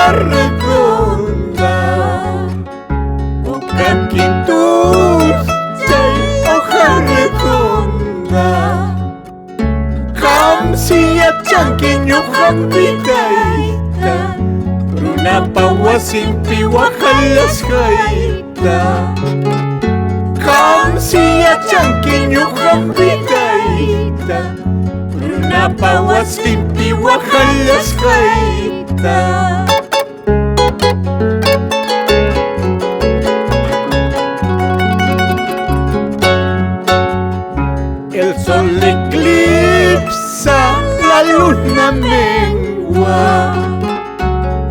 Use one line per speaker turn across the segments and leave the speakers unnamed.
hoja redonda, bukan quintus chay hoja redonda. Hamsia chanqueño hampidaita, runapa wasimpi wahalas hayta. Hamsia chanqueño hampidaita, runapa wasimpi wahalas hayta. El sol eclipsa, la luna mengua.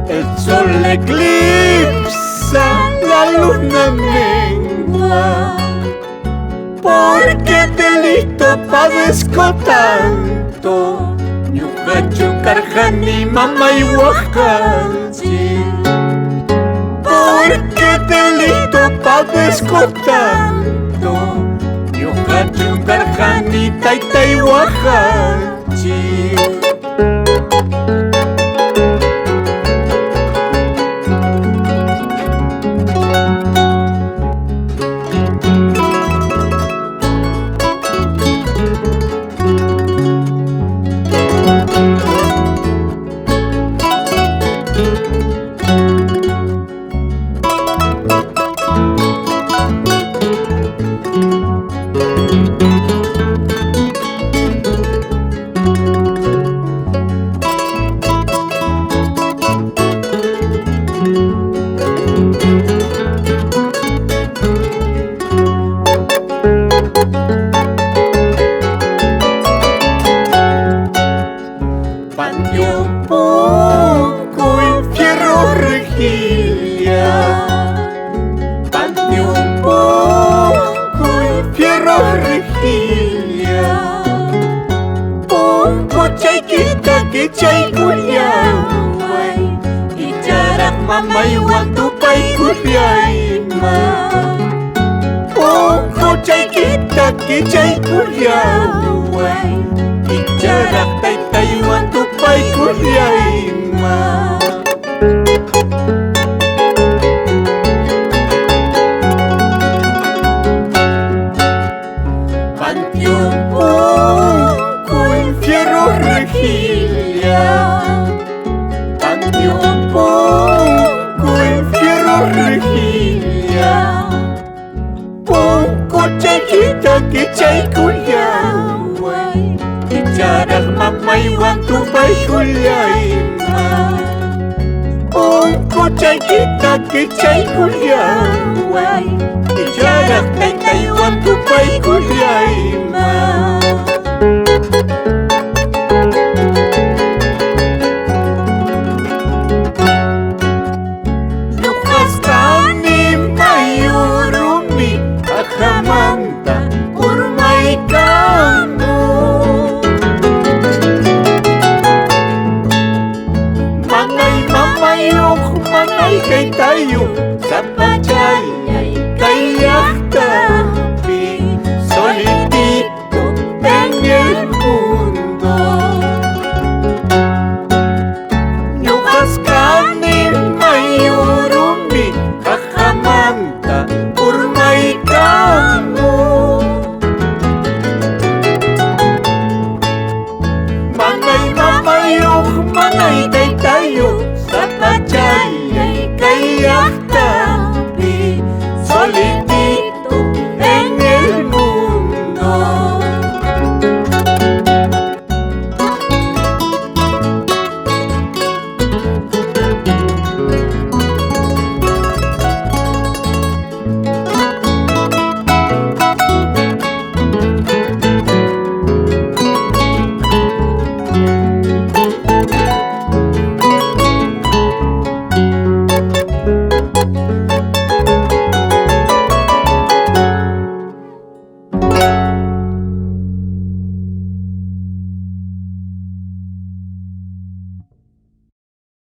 El sol eclipsa, la luna mengua. Porque delito padezco tanto, ñuqachu karqani mamay waqanchik. Porque delito padezco tanto, ñuqachu karqani taytay waqanchik. Panteón fierro rejilla, Panteón fierro rejilla. Punko chaykita que chaykullaway, icharak mamaywan tupaykullayma. Punko chaykita que chaykullaway, icharak taytaywan tupaykullayma. Panteón fierro rejilla, Panteón fierro rejilla. Punko chaykita que chaykullaway, icharak mamaywan tupaykullayma. Punko chaykita que chaykullaway, icharak taytaywan tupaykullayma. Ñuqasqani mayurumi aqhamanta urmaykamu. Manay mamayuq manay taytayuq sapachallay kay llaqta.